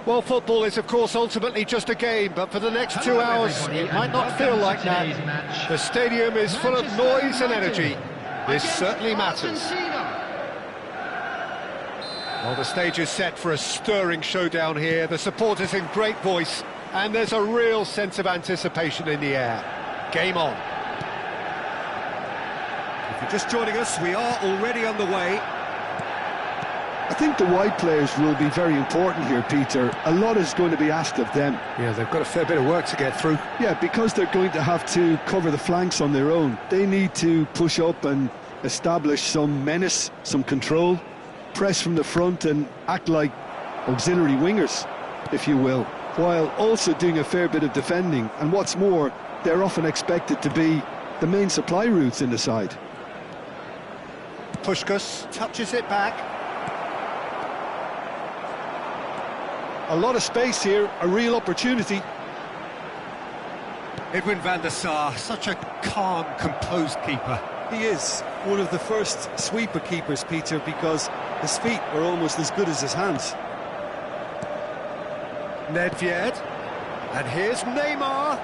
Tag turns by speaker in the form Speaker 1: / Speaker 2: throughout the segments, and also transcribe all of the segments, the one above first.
Speaker 1: Well, football is, of course, ultimately just a game, but for the next 2 hours, it might not feel like that. The stadium is full of noise and energy. This certainly matters. Well, the stage is set for a stirring showdown here. The supporters in great voice, and there's a real sense of anticipation in the air. Game on. If you're just joining us, we are already on the way.
Speaker 2: I think the wide players will be very important here, Peter. A lot is going to be asked of them.
Speaker 1: Yeah, they've got a fair bit of work to get through.
Speaker 2: Yeah, because they're going to have to cover the flanks on their own. They need to push up and establish some menace, some control, press from the front and act like auxiliary wingers, if you will, while also doing a fair bit of defending. And what's more, they're often expected to be the main supply routes in the side.
Speaker 1: Puskas touches it back.
Speaker 2: A lot of space here, a real opportunity.
Speaker 1: Edwin van der Sar, such a calm, composed keeper.
Speaker 2: He is one of the first sweeper keepers, Peter, because his feet are almost as good as his hands.
Speaker 1: Nedved, and here's Neymar.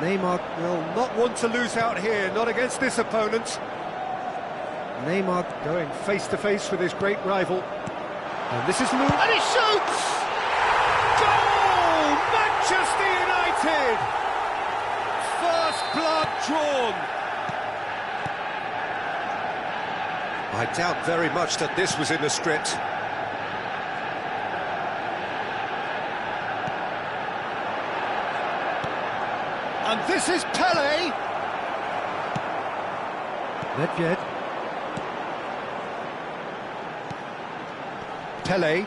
Speaker 1: Neymar will not want to lose out here, not against this opponent. Neymar going face-to-face with his great rival. And this is Luke, and he shoots! Goal! Manchester United! First blood drawn. I doubt very much that this was in the script. And this is Pele. Nedved. Pele.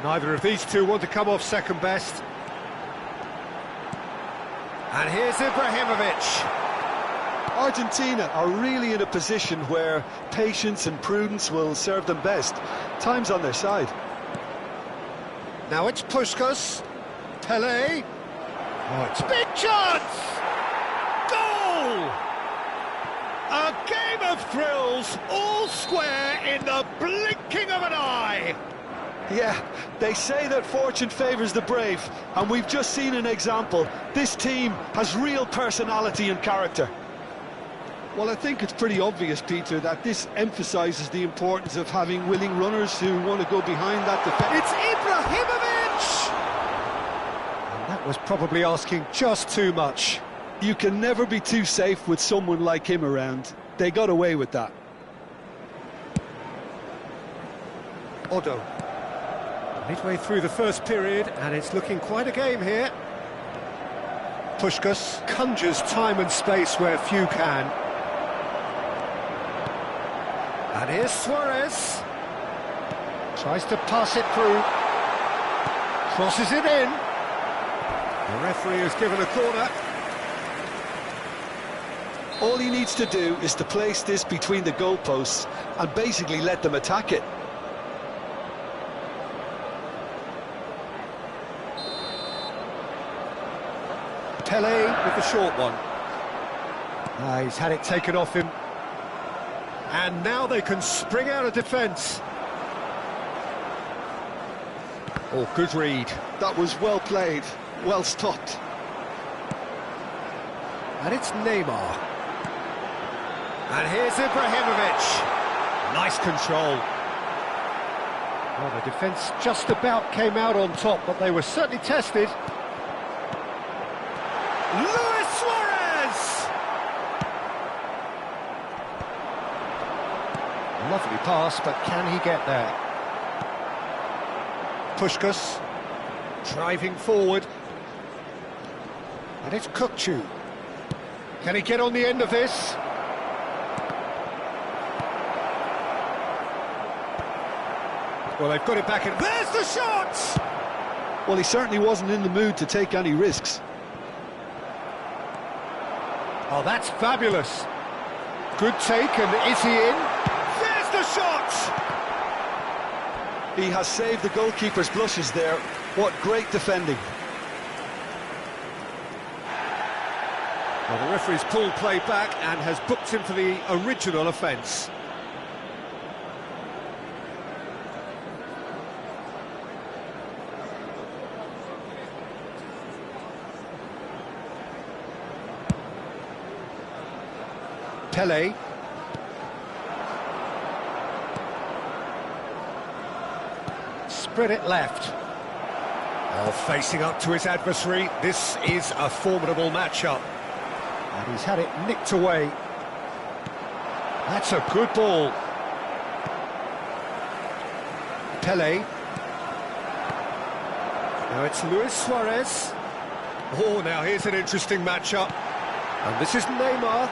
Speaker 1: Neither of these two want to come off second best. And here's Ibrahimovic.
Speaker 2: Argentina are really in a position where patience and prudence will serve them best. Time's on their side.
Speaker 1: Now it's Puskas. Pele. Oh, it's big chance! Goal! A game of thrills, all square in the blinking of an eye.
Speaker 2: Yeah, they say that fortune favours the brave, and we've just seen an example. This team has real personality and character. Well, I think it's pretty obvious, Peter, that this emphasises the importance of having willing runners who want to go behind that defence.
Speaker 1: It's Ibrahimovic! And that was probably asking just too much.
Speaker 2: You can never be too safe with someone like him around. They got away with that.
Speaker 1: Odo. Midway through the first period, and it's looking quite a game here. Puskas conjures time and space where few can. And here's Suarez. Tries to pass it through. Crosses it in. The referee has given a corner.
Speaker 2: All he needs to do is to place this between the goalposts and basically let them attack it.
Speaker 1: Pele with the short one. He's had it taken off him. And now they can spring out of defence. Oh, good read.
Speaker 2: That was well played, well stopped.
Speaker 1: And it's Neymar. And here's Ibrahimovic. Nice control. Well, the defence just about came out on top, but they were certainly tested. Luis Suarez! Lovely pass, but can he get there? Puskás driving forward. And it's Kukçu. Can he get on the end of this? Well, they've got it back in. There's the shot!
Speaker 2: Well, he certainly wasn't in the mood to take any risks.
Speaker 1: Oh, that's fabulous. Good take, and is he in? There's the shot!
Speaker 2: He has saved the goalkeeper's blushes there. What great defending.
Speaker 1: Well, the referee's pulled play back and has booked him for the original offence. Pelé. Spread it left. Oh, facing up to his adversary. This is a formidable matchup. And he's had it nicked away. That's a good ball. Pelé. Now it's Luis Suarez. Oh, now here's an interesting matchup. And this is Neymar.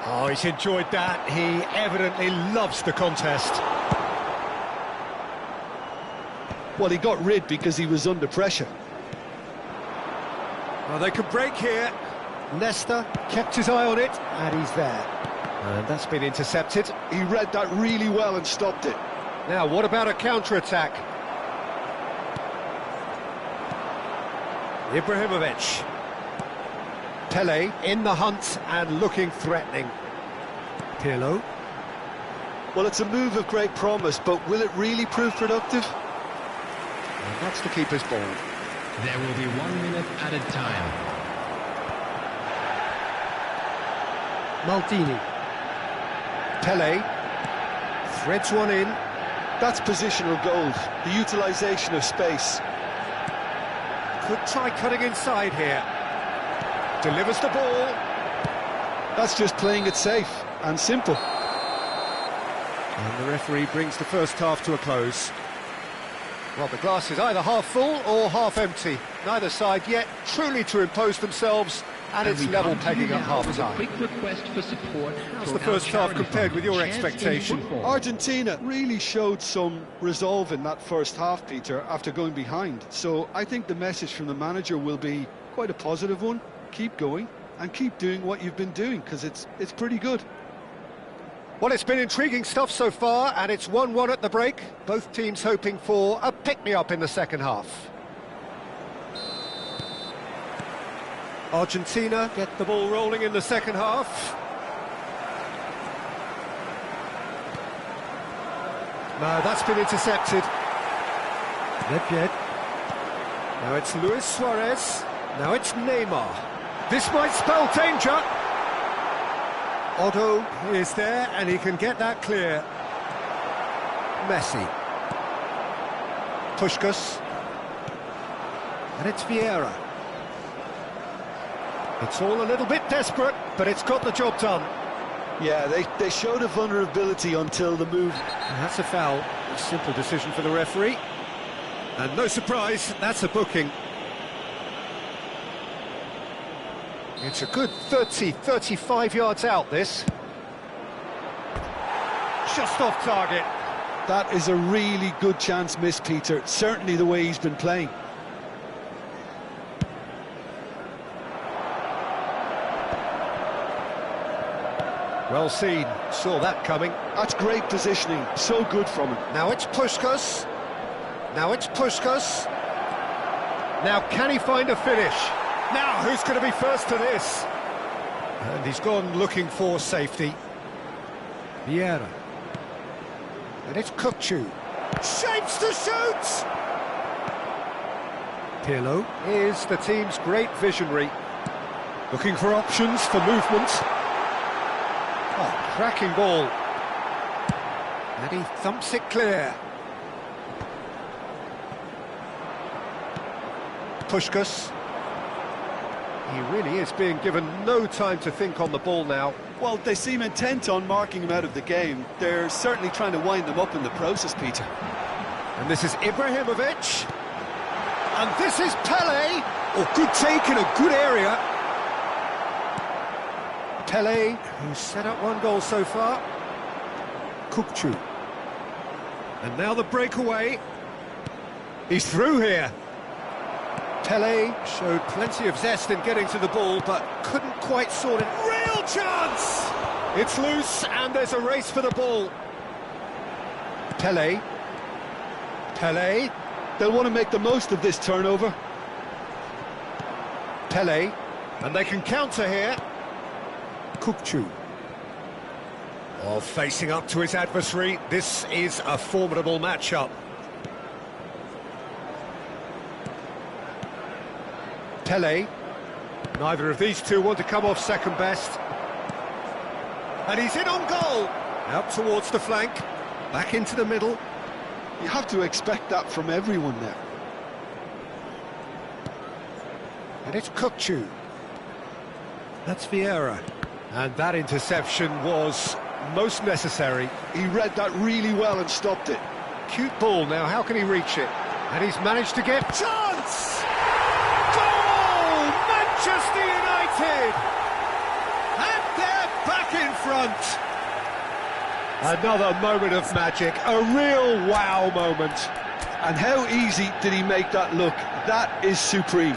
Speaker 1: Oh, he's enjoyed that. He evidently loves the contest.
Speaker 2: Well, he got rid because he was under pressure.
Speaker 1: Well, they could break here. Leicester kept his eye on it, and he's there. And that's been intercepted.
Speaker 2: He read that really well and stopped it.
Speaker 1: Now, what about a counter-attack? Ibrahimovic. Pelé in the hunt and looking threatening. Pirlo.
Speaker 2: Well, it's a move of great promise, but will it really prove productive?
Speaker 1: And that's the keeper's ball.
Speaker 3: There will be 1 minute added time.
Speaker 1: Maldini. Pelé. Threads one in.
Speaker 2: That's positional gold, the utilisation of space.
Speaker 1: Could try cutting inside here. Delivers the ball.
Speaker 2: That's just playing it safe and simple.
Speaker 1: And the referee brings the first half to a close. Well, the glass is either half full or half empty. Neither side yet truly to impose themselves, and it's level pegging at half-time.
Speaker 3: Quick request for support.
Speaker 1: How's the first half compared with your expectation?
Speaker 2: Argentina really showed some resolve in that first half, Peter, after going behind. So I think the message from the manager will be quite a positive one. Keep going and keep doing what you've been doing, because it's pretty good.
Speaker 1: Well, it's been intriguing stuff so far, and it's 1-1 at the break. Both teams hoping for a pick-me-up in the second half. Argentina get the ball rolling in the second half. No, that's been intercepted. Nedved. Now it's Luis Suarez. Now it's Neymar. This might spell danger. Otto is there, and he can get that clear. Messi. Puskás. And it's Vieira. It's all a little bit desperate, but it's got the job done.
Speaker 2: Yeah, they showed a vulnerability until the move.
Speaker 1: And that's a foul. A simple decision for the referee. And no surprise, that's a booking. It's a good 35 yards out, this. Just off target.
Speaker 2: That is a really good chance missed, Peter. Certainly the way he's been playing.
Speaker 1: Well seen, saw that coming.
Speaker 2: That's great positioning, so good from him.
Speaker 1: Now it's Puskás. Now it's Puskás. Now can he find a finish? Now who's going to be first to this? And he's gone looking for safety. Vieira. And it's Kukçu. Shapes to shoot! Pirlo is the team's great visionary. Looking for options for movement. Oh, cracking ball. And he thumps it clear. Puskás. He really is being given no time to think on the ball now.
Speaker 2: Well, they seem intent on marking him out of the game. They're certainly trying to wind them up in the process, Peter.
Speaker 1: And this is Ibrahimovic. And this is Pelé. Oh, good take in a good area. Pelé, who's set up one goal so far. Kukçu. And now the breakaway. He's through here. Pelé showed plenty of zest in getting to the ball, but couldn't quite sort it. Real chance! It's loose, and there's a race for the ball. Pelé. Pelé.
Speaker 2: They'll want to make the most of this turnover.
Speaker 1: Pelé. And they can counter here. Kukçu. Oh, facing up to his adversary. This is a formidable matchup. Pelé. Neither of these two want to come off second best. And he's in on goal. Out towards the flank. Back into the middle.
Speaker 2: You have to expect that from everyone there.
Speaker 1: And it's Kukçu. That's Vieira. And that interception was most necessary.
Speaker 2: He read that really well and stopped it.
Speaker 1: Cute ball now, how can he reach it? And he's managed to get... Chance! Goal! Manchester United! And they're back in front! Another moment of magic, a real wow moment.
Speaker 2: And how easy did he make that look? That is supreme.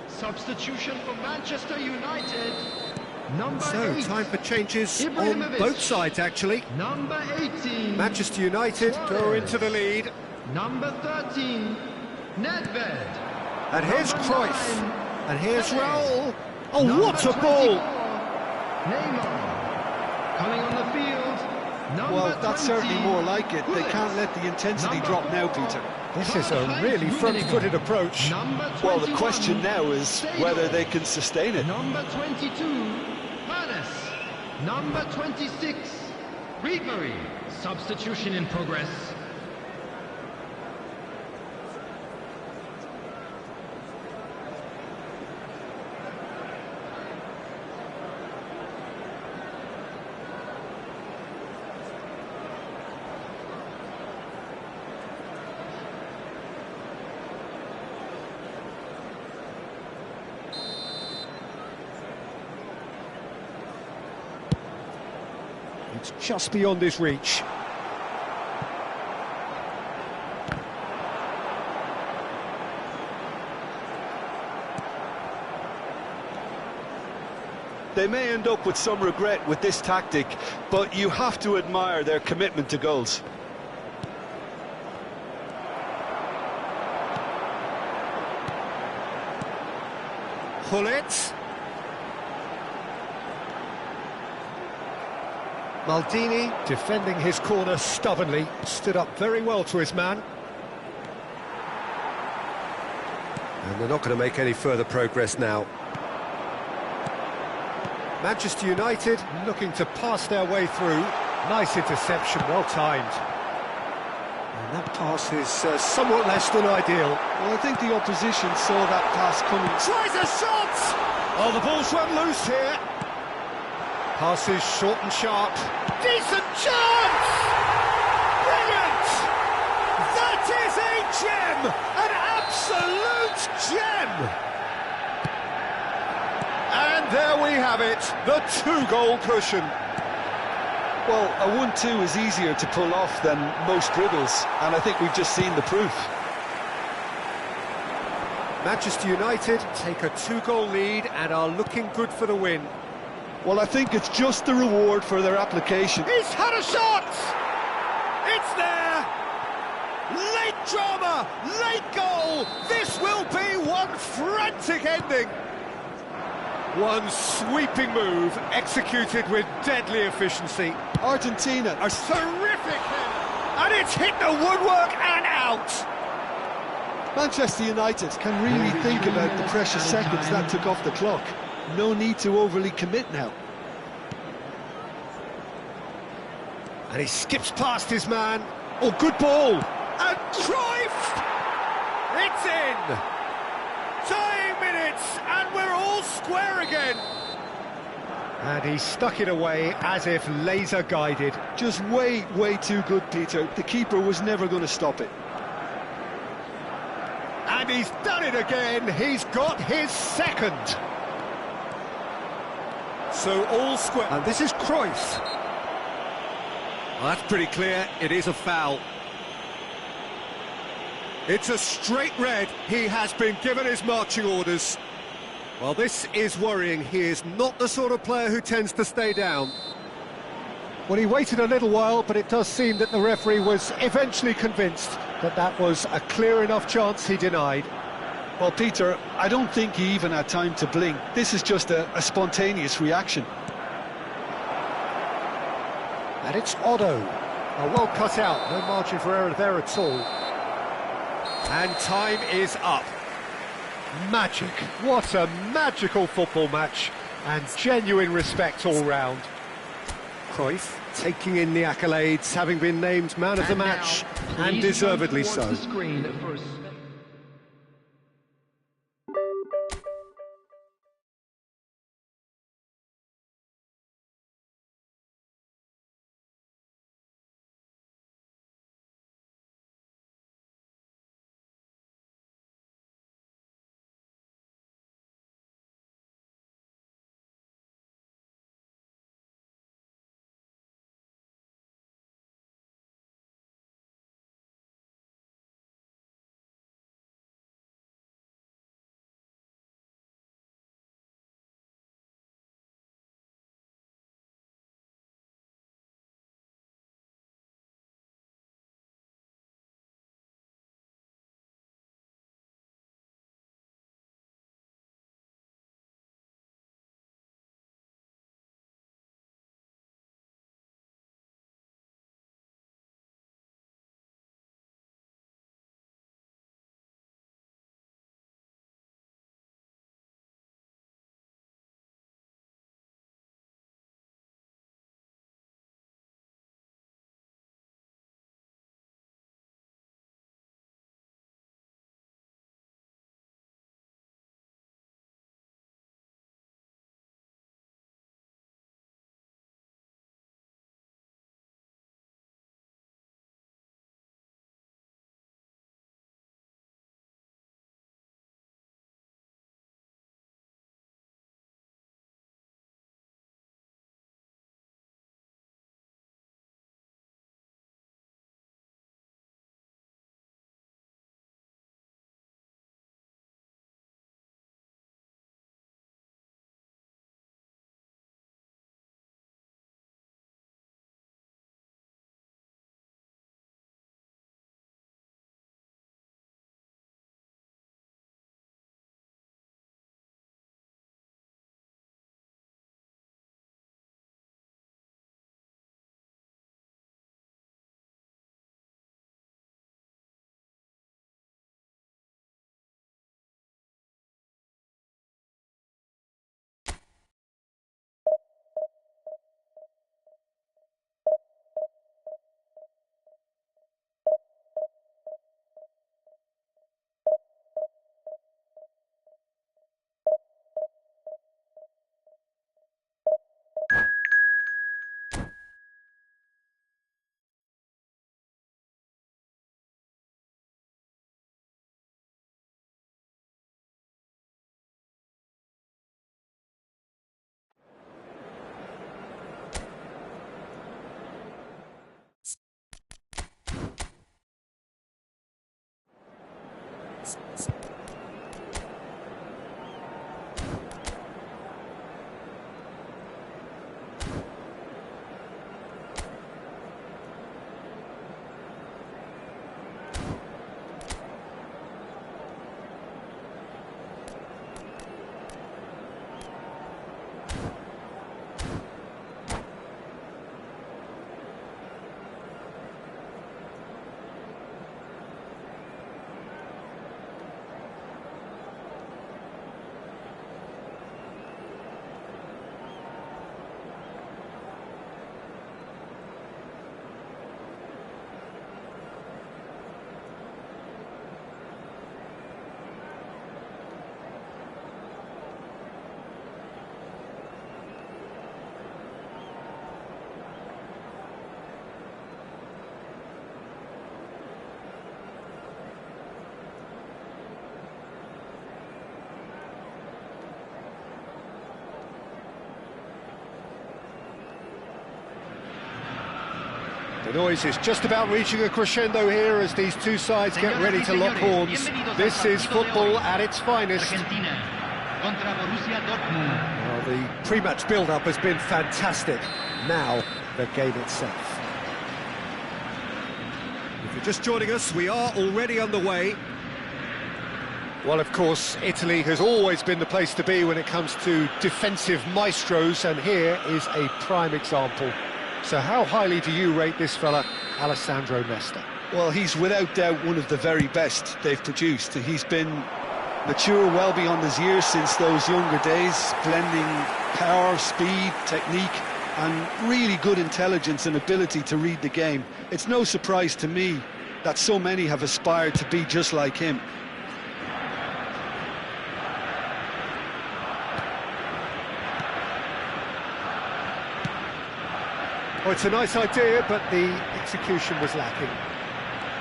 Speaker 3: Substitution for Manchester United. Number
Speaker 1: So,
Speaker 3: 8.
Speaker 1: time for changes on
Speaker 3: Ibrahimovic.
Speaker 1: both sides, actually.
Speaker 3: Number 18.
Speaker 1: Manchester United go into the lead.
Speaker 3: Number 13. Nedved.
Speaker 1: And here's
Speaker 3: Number
Speaker 1: Cruyff.
Speaker 3: 9,
Speaker 1: And here's
Speaker 3: Pelé.
Speaker 1: Raul. Oh,
Speaker 3: Number
Speaker 1: what a
Speaker 3: 24,
Speaker 1: ball!
Speaker 3: Neymar. Coming on the field. Number
Speaker 2: Well, that's
Speaker 3: 20,
Speaker 2: certainly more like it. They
Speaker 3: Gullit.
Speaker 2: can't let the intensity
Speaker 3: Number
Speaker 2: drop now,
Speaker 3: 4,
Speaker 2: Peter.
Speaker 1: This is a really front-footed approach.
Speaker 3: Number
Speaker 2: Well, the
Speaker 3: 21,
Speaker 2: question now is whether they can sustain it.
Speaker 3: Number 22, Panis. Number 26, Ribery. Substitution in progress.
Speaker 1: It's just beyond his reach.
Speaker 2: They may end up with some regret with this tactic, but you have to admire their commitment to goals.
Speaker 1: Gullit. Maldini, defending his corner stubbornly, stood up very well to his man. And they're not going to make any further progress now. Manchester United looking to pass their way through. Nice interception, well timed. And that pass is somewhat less than ideal.
Speaker 2: Well, I think the opposition saw that pass coming.
Speaker 1: Tries a shot! Oh, the ball's run loose here. Passes short and sharp. Decent chance! Brilliant! That is a gem! An absolute gem! And there we have it, the two-goal cushion.
Speaker 2: Well, a 1-2 is easier to pull off than most dribbles, and I think we've just seen the proof.
Speaker 1: Manchester United take a two-goal lead and are looking good for the win.
Speaker 2: Well, I think it's just the reward for their application.
Speaker 1: He's had a shot! It's there! Late drama, late goal! This will be one frantic ending! One sweeping move, executed with deadly efficiency.
Speaker 2: Argentina
Speaker 1: A terrific header! And it's hit the woodwork and out!
Speaker 2: Manchester United can really think about the precious seconds that took off the clock. No need to overly commit now.
Speaker 1: And he skips past his man. Oh, good ball! And Cruyff! It's in! Dying minutes, and we're all square again! And he stuck it away as if laser-guided.
Speaker 2: Just way too good, Peter. The keeper was never going to stop it.
Speaker 1: And he's done it again. He's got his second. So all square. And this is Cruyff. Well, that's pretty clear. It is a foul. It's a straight red. He has been given his marching orders. Well, this is worrying. He is not the sort of player who tends to stay down. Well, he waited a little while, but it does seem that the referee was eventually convinced that that was a clear enough chance he denied.
Speaker 2: Well, Peter, I don't think he even had time to blink. This is just a spontaneous reaction.
Speaker 1: And it's Otto. Oh, well cut out. No margin for error there at all. And time is up. Magic. What a magical football match. And genuine respect all round. Cruyff taking in the accolades, having been named man of the match, and deservedly so. The noise is just about reaching a crescendo here as these two sides get ready to lock horns. This is football at its finest. Well, the pre-match build-up has been fantastic. Now, the game itself. If you're just joining us, we are already underway. Well, of course, Italy has always been the place to be when it comes to defensive maestros, and here is a prime example. So how highly do you rate this fella, Alessandro Nesta?
Speaker 2: Well, he's without doubt one of the very best they've produced. He's been mature well beyond his years since those younger days, blending power, speed, technique, and really good intelligence and ability to read the game. It's no surprise to me that so many have aspired to be just like him.
Speaker 1: Oh, it's a nice idea, but the execution was lacking.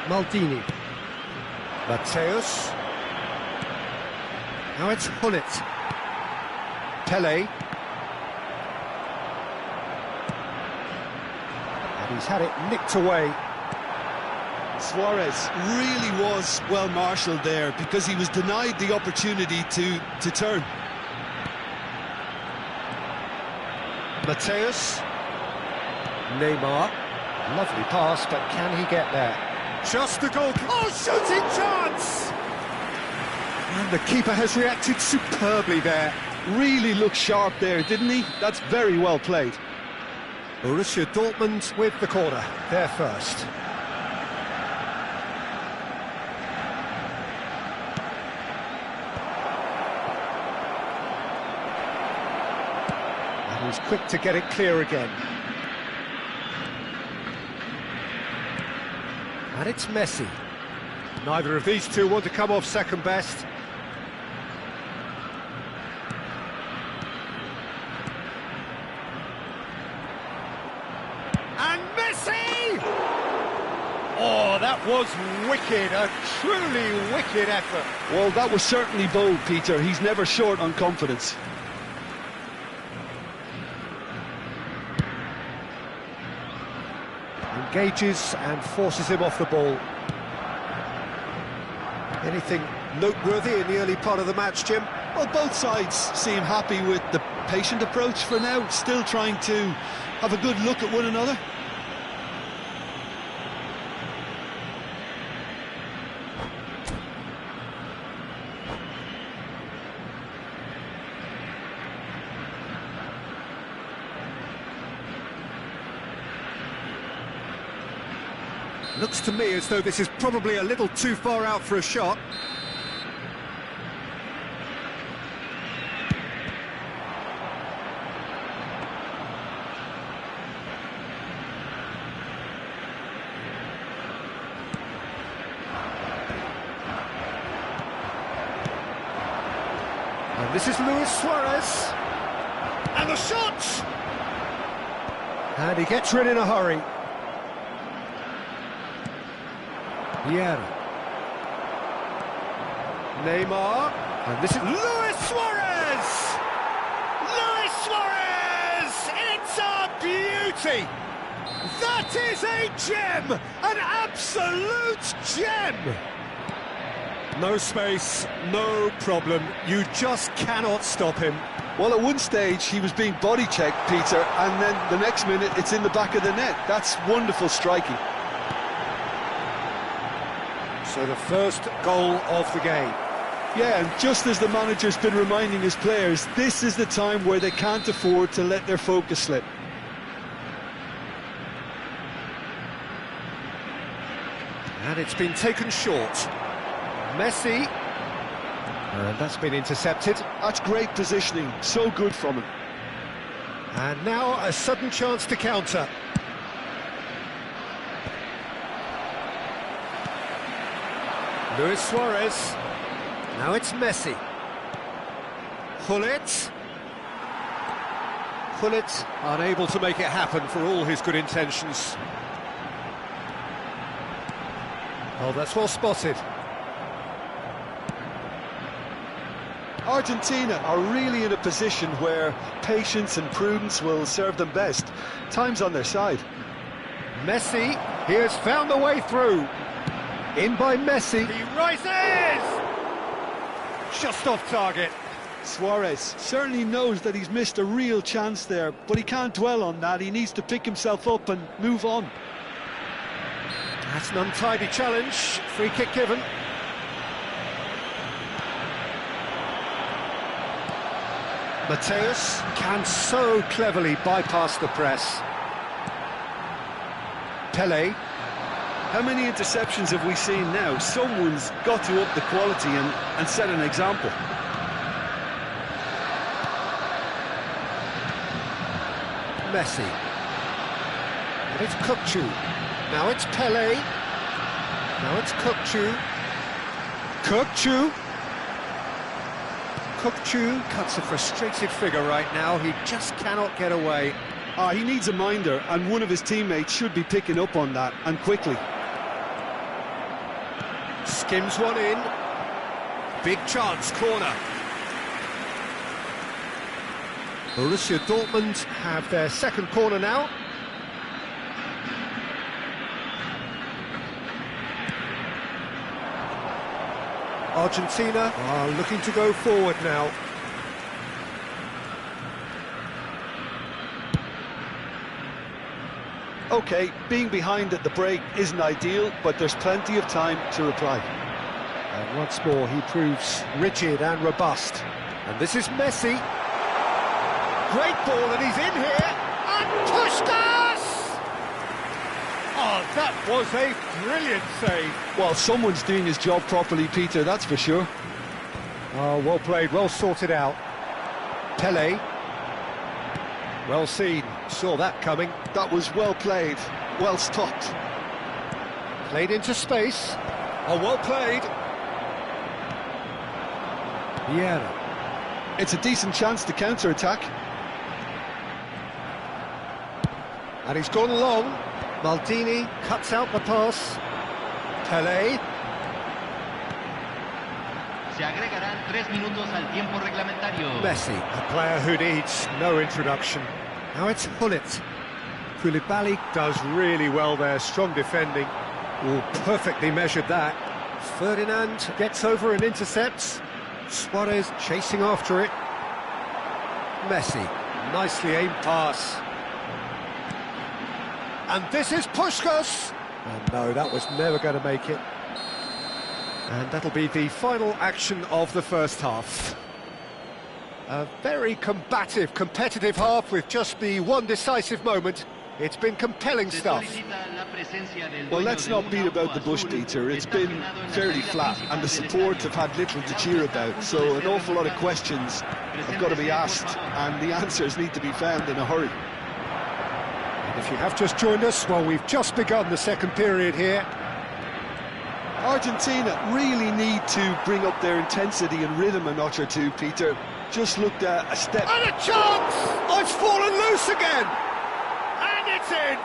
Speaker 1: Maldini. Matteus. Now it's Hullet. Pele. And he's had it nicked away.
Speaker 2: Suarez really was well marshalled there because he was denied the opportunity to turn.
Speaker 1: Matteus. Neymar, lovely pass, but can he get there? Just the goal. Oh, shooting chance! And the keeper has reacted superbly there.
Speaker 2: Really looked sharp there, didn't he? That's very well played.
Speaker 1: Borussia Dortmund with the corner, there first. And he's quick to get it clear again. And it's Messi. Neither of these two want to come off second best. And Messi! Oh, that was wicked, a truly wicked effort.
Speaker 2: Well, that was certainly bold, Peter. He's never short on confidence.
Speaker 1: Engages and forces him off the ball. Anything noteworthy in the early part of the match, Jim?
Speaker 2: Well, both sides seem happy with the patient approach for now, still trying to have a good look at one another.
Speaker 1: Looks to me as though this is probably a little too far out for a shot. And this is Luis Suarez. And the shot! And he gets rid in a hurry. Vieira. Neymar. And this is Luis Suarez! Luis Suarez! It's a beauty! That is a gem! An absolute gem! No space, no problem. You just cannot stop him.
Speaker 2: Well, at one stage he was being body checked, Peter, and then the next minute it's in the back of the net. That's wonderful striking.
Speaker 1: So the first goal of the game.
Speaker 2: Yeah, and just as the manager's been reminding his players, this is the time where they can't afford to let their focus slip.
Speaker 1: And it's been taken short. Messi. And that's been intercepted.
Speaker 2: That's great positioning, so good from him.
Speaker 1: And now a sudden chance to counter. Luis Suarez. Now it's Messi. Gullit. Gullit unable to make it happen for all his good intentions. Oh, that's well spotted.
Speaker 2: Argentina are really in a position where patience and prudence will serve them best. Time's on their side.
Speaker 1: Messi, he has found the way through. In by Messi. He rises! Just off target.
Speaker 2: Suarez certainly knows that he's missed a real chance there, but he can't dwell on that. He needs to pick himself up and move on.
Speaker 1: That's an untidy challenge. Free kick given. Mateus can so cleverly bypass the press. Pele.
Speaker 2: How many interceptions have we seen now? Someone's got to up the quality and set an example.
Speaker 1: Messi. And it's Kukçu. Now it's Pele. Now it's Kukçu. Kukçu. Kukçu cuts a frustrated figure right now. He just cannot get away.
Speaker 2: He needs a minder, and one of his teammates should be picking up on that, and quickly.
Speaker 1: Skims one in. Big chance, corner. Borussia Dortmund have their second corner now. Argentina are looking to go forward now.
Speaker 2: OK, being behind at the break isn't ideal, but there's plenty of time to reply.
Speaker 1: And once more he proves rigid and robust. And this is Messi. Great ball, and he's in here. And Puskas! Oh, that was a brilliant save.
Speaker 2: Well, someone's doing his job properly, Peter, that's for sure.
Speaker 1: Oh, well played, well sorted out. Pele. Well seen, saw that coming.
Speaker 2: That was well played, well stopped.
Speaker 1: Played into space. Oh, well played. Vieira.
Speaker 2: It's a decent chance to counter-attack.
Speaker 1: And he's gone long. Maldini cuts out the pass. Pele.
Speaker 4: Se agregarán 3 minutos al tiempo reglamentario.
Speaker 1: Messi, a player who needs no introduction. Now it's Gullit. 쿨리발리 does really well there, strong defending. Oh, perfectly measured that. Ferdinand gets over and intercepts. Suarez chasing after it. Messi, nicely aimed pass. And this is Puskas. And no, that was never going to make it. And that'll be the final action of the first half. A very combative, competitive half with just the one decisive moment. It's been compelling stuff.
Speaker 2: Well, let's not beat about the bush, Peter. It's been fairly flat, and the support have had little to cheer about. So an awful lot of questions have got to be asked, and the answers need to be found in a hurry.
Speaker 1: And if you have just joined us, well, we've just begun the second period here.
Speaker 2: Argentina really need to bring up their intensity and rhythm a notch or two, Peter. Just looked at a step.
Speaker 1: And a chance! Oh, it's fallen loose again! And it's in!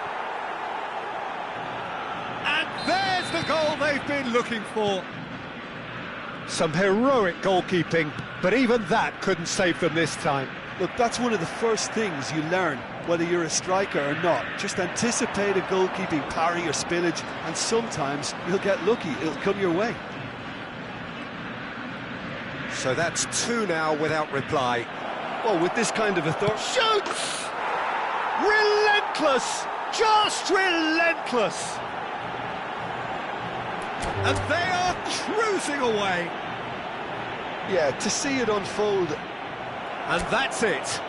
Speaker 1: And there's the goal they've been looking for. Some heroic goalkeeping, but even that couldn't save them this time.
Speaker 2: Look, that's one of the first things you learn, whether you're a striker or not. Just anticipate a goalkeeping parry or spillage, and sometimes you'll get lucky, it'll come your way.
Speaker 1: So that's two now without reply.
Speaker 2: Well, with this kind of authority...
Speaker 1: Shoots! Relentless! Just relentless! And they are cruising away.
Speaker 2: Yeah, to see it unfold.
Speaker 1: And that's it.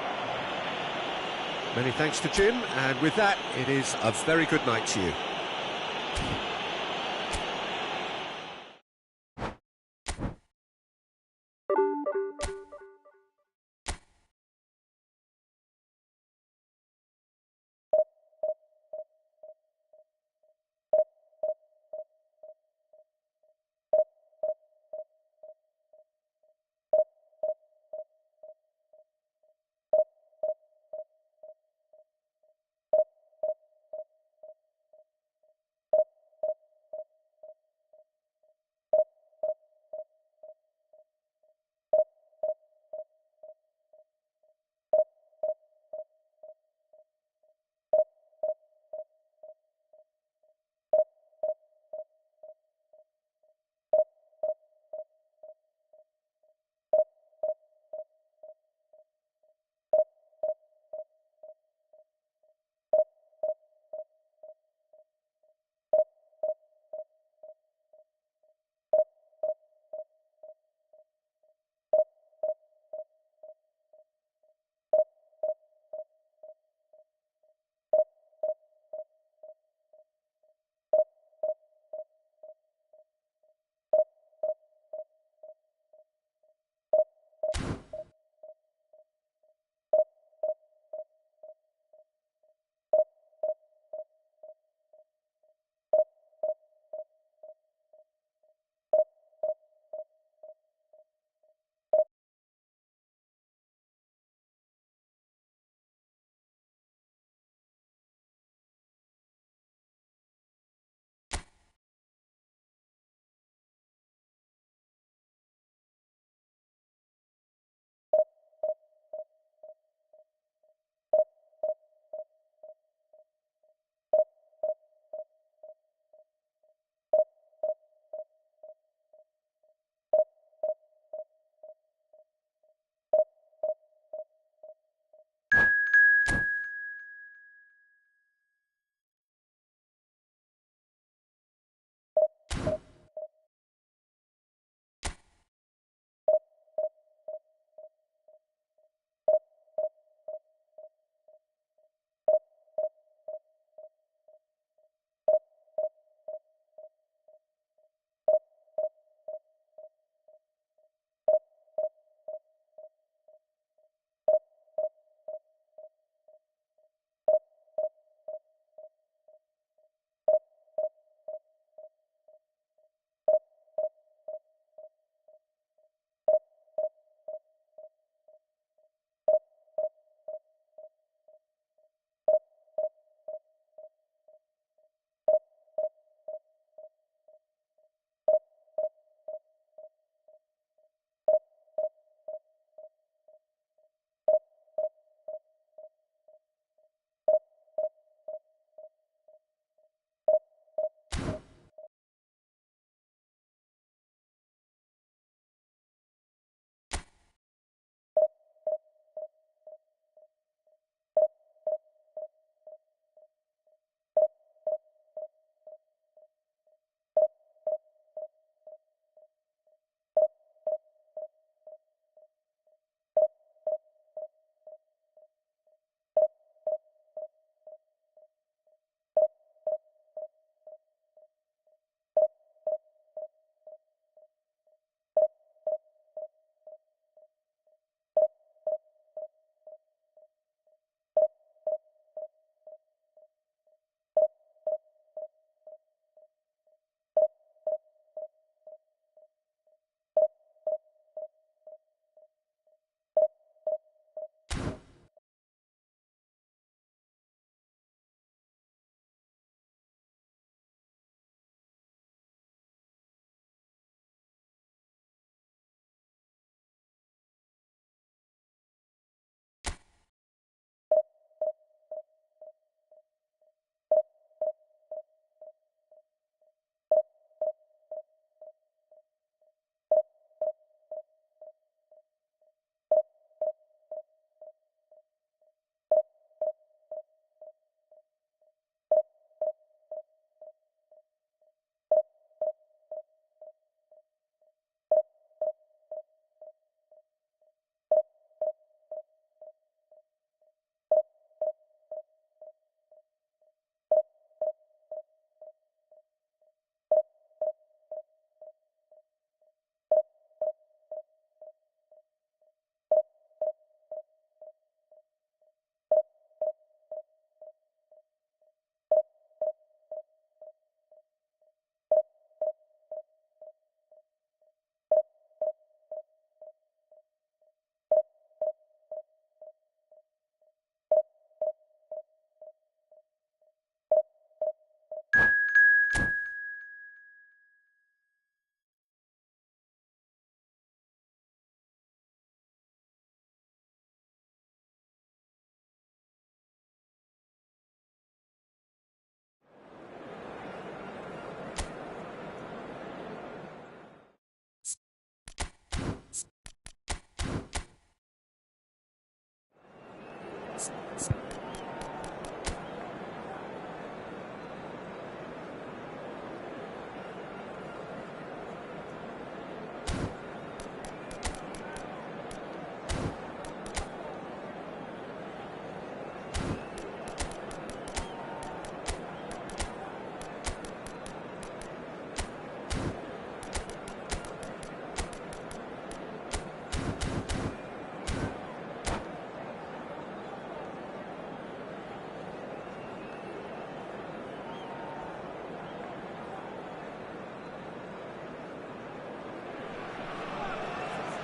Speaker 1: Many thanks to Jim, and with that, it is a very good night to you.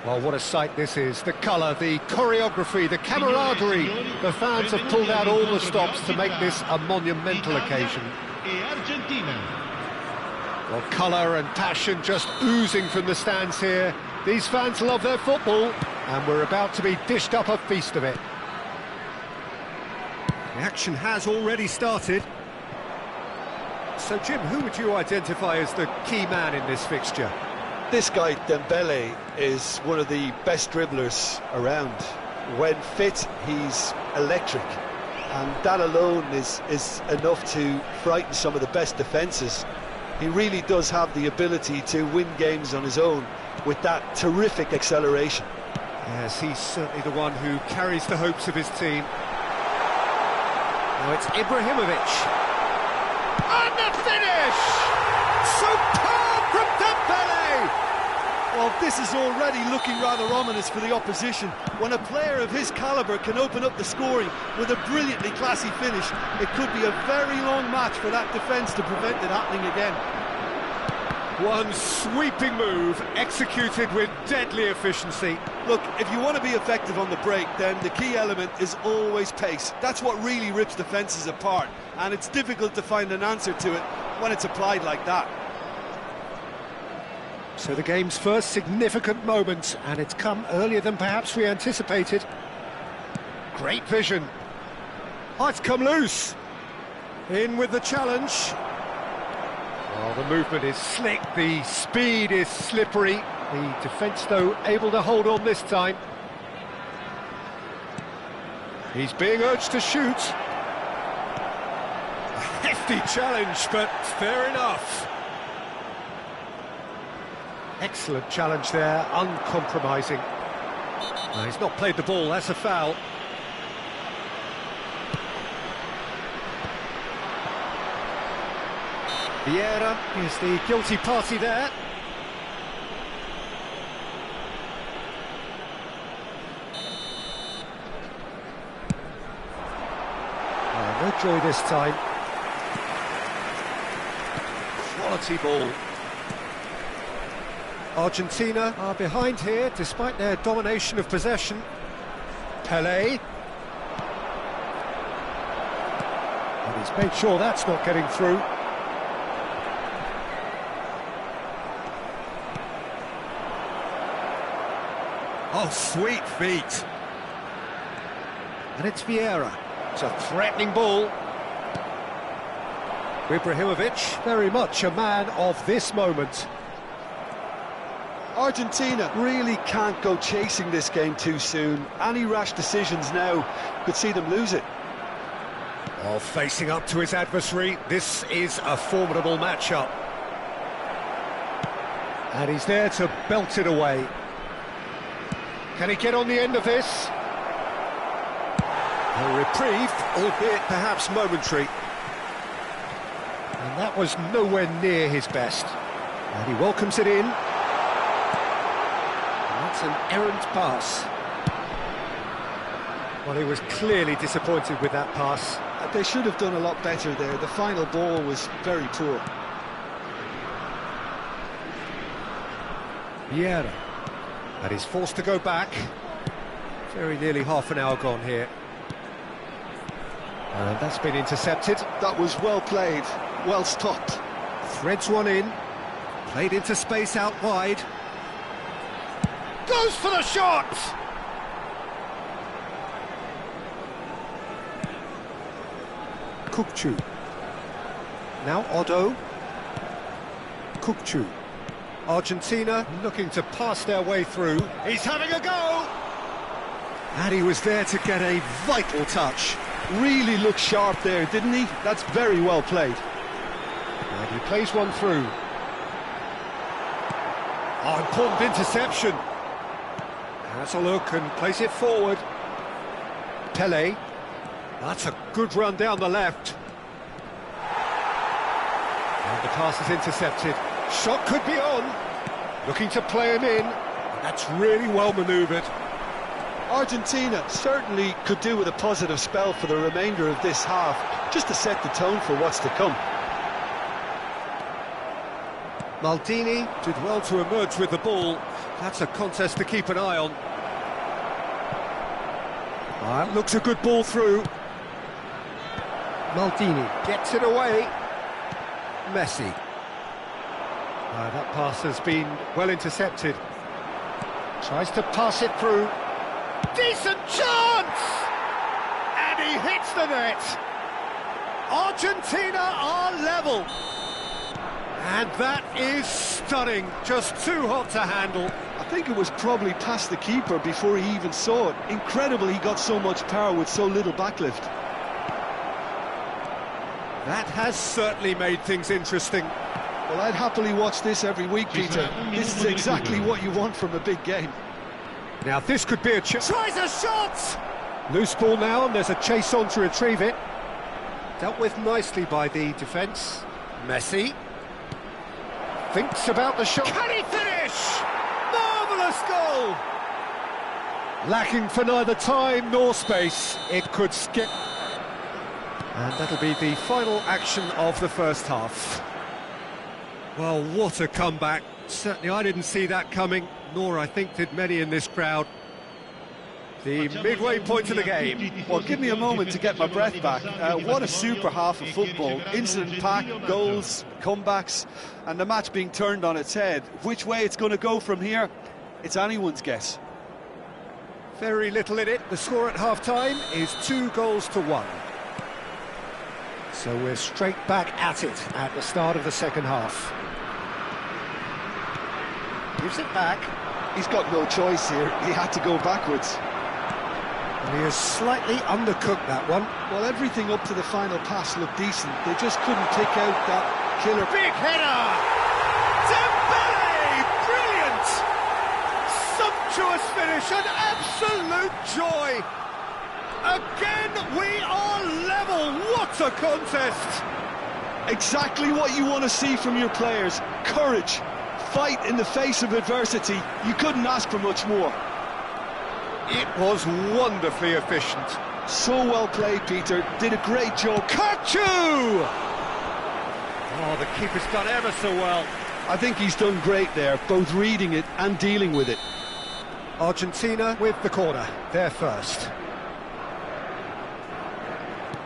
Speaker 1: Well, what a sight this is. The colour, the choreography, the camaraderie. The fans have pulled out all the stops to make this a monumental occasion. Well, colour and passion just oozing from the stands here. These fans love their football, and we're about to be dished up a feast of it. The action has already started. So, Jim, who would you identify as the key man in this fixture?
Speaker 2: This guy, Dembele, is one of the best dribblers around. When fit, he's electric. And that alone is enough to frighten some of the best defences. He really does have the ability to win games on his own with that terrific acceleration.
Speaker 1: Yes, he's certainly the one who carries the hopes of his team. Now it's Ibrahimovic. And the finish! Superb from Dembele!
Speaker 2: Well, this is already looking rather ominous for the opposition. When a player of his calibre can open up the scoring with a brilliantly classy finish, it could be a very long match for that defence to prevent it happening again.
Speaker 1: One sweeping move, executed with deadly efficiency.
Speaker 2: Look, if you want to be effective on the break, then the key element is always pace. That's what really rips defences apart, and it's difficult to find an answer to it when it's applied like that.
Speaker 1: So the game's first significant moment, and it's come earlier than perhaps we anticipated. Great vision. Oh, it's come loose. In with the challenge. Oh, the movement is slick, the speed is slippery. The defence, though, able to hold on this time. He's being urged to shoot. A hefty challenge, but fair enough. Excellent challenge there, uncompromising. No, he's not played the ball, that's a foul. Vieira is the guilty party there. Oh, no joy this time. Quality ball. Argentina are behind here despite their domination of possession. Pelé. And he's made sure that's not getting through. Oh, sweet feet. And it's Vieira. It's a threatening ball. Ibrahimovic, very much a man of this moment.
Speaker 2: Argentina really can't go chasing this game too soon. Any rash decisions now could see them lose it.
Speaker 1: Oh, facing up to his adversary, this is a formidable matchup. And he's there to belt it away. Can he get on the end of this? A reprieve, albeit perhaps momentary. And that was nowhere near his best. And he welcomes it in. And that's an errant pass. Well, he was clearly disappointed with that pass.
Speaker 2: They should have done a lot better there. The final ball was very poor.
Speaker 1: Vieira. And he's forced to go back. Very nearly half an hour gone here. And that's been intercepted.
Speaker 2: That was well played, well stopped.
Speaker 1: Threads one in. Played into space out wide. Goes for the shot! Kukçu. Now Otto. Kukçu. Argentina looking to pass their way through. He's having a go! And he was there to get a vital touch.
Speaker 2: Really looked sharp there, didn't he? That's very well played.
Speaker 1: And he plays one through. Oh, important interception. Has a look and plays it forward. Pelé. That's a good run down the left. And the pass is intercepted. Shot could be on. Looking to play him in. That's really well manoeuvred.
Speaker 2: Argentina certainly could do with a positive spell for the remainder of this half, just to set the tone for what's to come.
Speaker 1: Maldini did well to emerge with the ball. That's a contest to keep an eye on. That looks a good ball through. Maldini gets it away. Messi. That pass has been well intercepted. Tries to pass it through. Decent chance! And he hits the net. Argentina are level. And that is stunning. Just too hot to handle.
Speaker 2: I think it was probably past the keeper before he even saw it. Incredible he got so much power with so little backlift.
Speaker 1: That has certainly made things interesting.
Speaker 2: Well, I'd happily watch this every week, Peter. This is exactly what you want from a big game.
Speaker 1: Now this could be a chance. Tries a shot! Loose ball now, and there's a chase on to retrieve it. Dealt with nicely by the defence. Messi thinks about the shot. Can he finish? Marvellous goal! Lacking for neither time nor space. It could skip. And that'll be the final action of the first half. Well, what a comeback. Certainly I didn't see that coming, nor I think did many in this crowd. The midway point of the game.
Speaker 2: Well, give me a moment to get my breath back. What a super half of football. Incident-packed, goals, comebacks, and the match being turned on its head. Which way it's going to go from here, it's anyone's guess.
Speaker 1: Very little in it. The score at half-time is 2-1. So we're straight back at it at the start of the second half. Gives it back.
Speaker 2: He's got no choice here. He had to go backwards.
Speaker 1: And he has slightly undercooked that one.
Speaker 2: Well, everything up to the final pass looked decent. They just couldn't pick out that killer.
Speaker 1: Big header! Dembele! Brilliant! Sumptuous finish, an absolute joy! Again, we are level. What a contest!
Speaker 2: Exactly what you want to see from your players. Courage. Fight in the face of adversity. You couldn't ask for much more.
Speaker 1: It was wonderfully efficient.
Speaker 2: So well played, Peter. Did a great job.
Speaker 1: Kachu! Oh, the keeper's done ever so well.
Speaker 2: I think he's done great there, both reading it and dealing with it.
Speaker 1: Argentina with the corner. They're first.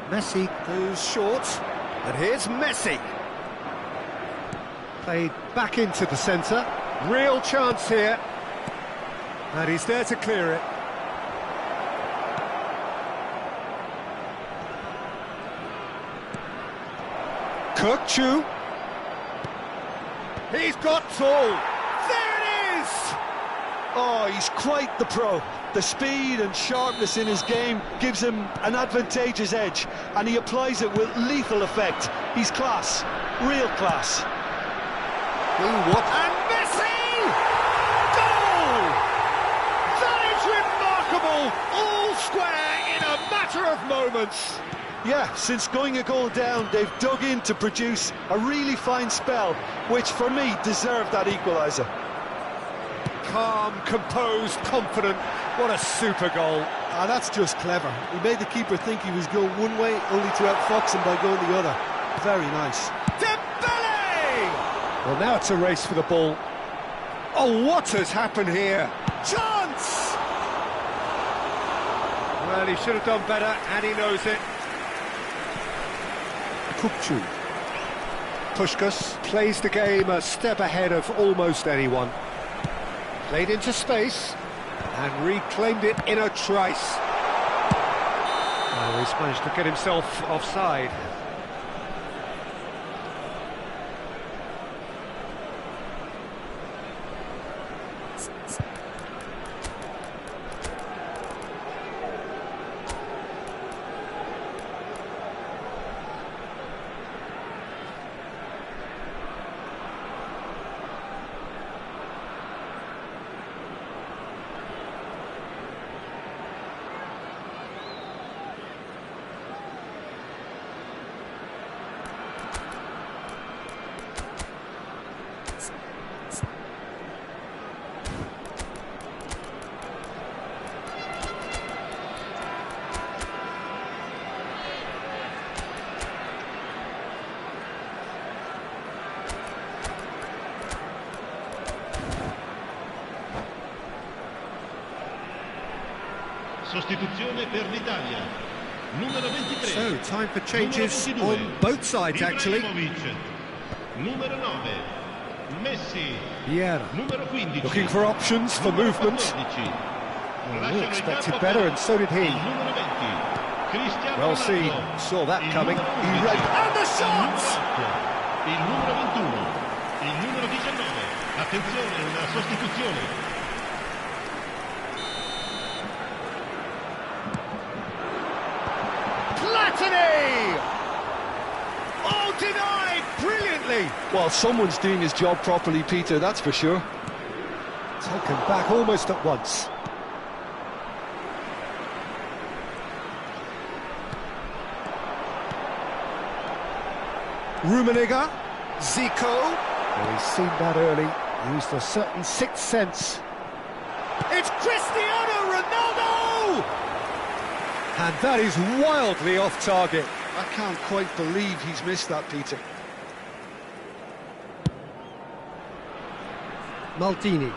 Speaker 1: Messi goes short. And here's Messi. Played back into the centre. Real chance here. And he's there to clear it. Kachu. He's got tall. There it is!
Speaker 2: Oh, he's quite the pro. The speed and sharpness in his game gives him an advantageous edge, and he applies it with lethal effect. He's class, real class.
Speaker 1: And Messi! Goal! That is remarkable! All square in a matter of moments.
Speaker 2: Yeah, since going a goal down, they've dug in to produce a really fine spell, which for me deserved that equaliser.
Speaker 1: Calm, composed, confident. What a super goal.
Speaker 2: Ah, that's just clever. He made the keeper think he was going one way, only to outfox him by going the other. Very nice.
Speaker 1: Dembele! Well, now it's a race for the ball. Oh, what has happened here? Chance! Well, he should have done better, and he knows it. Kupchu. Puskás plays the game a step ahead of almost anyone. Played into space and reclaimed it in a trice. Oh, he's managed to get himself offside.
Speaker 3: sostituzione per l'Italia. Numero 23.
Speaker 1: So, time for changes on both sides, actually.
Speaker 3: Numero 9, Messi.
Speaker 1: Yeah,
Speaker 3: Numero 15.
Speaker 1: looking for options for movement.
Speaker 3: 14.
Speaker 1: Oh, expected better, and so did he.
Speaker 3: Numero 20. Cristiano
Speaker 1: Well seen,
Speaker 3: Ronaldo.
Speaker 1: saw that
Speaker 3: Il
Speaker 1: coming.
Speaker 3: numero
Speaker 1: He
Speaker 3: 11.
Speaker 1: read, and the shot!
Speaker 3: Il numero 21. Il numero 19. Attenzione, una sostituzione.
Speaker 1: Platini! Oh, denied brilliantly.
Speaker 2: Well, someone's doing his job properly, Peter, that's for sure.
Speaker 1: Taken back almost at once. Rummenigge, Zico. Well, he's seen that early, used a certain sixth sense. It's Cristiano Ronaldo! And that is wildly off target.
Speaker 2: I can't quite believe he's missed that, Peter.
Speaker 1: Maldini.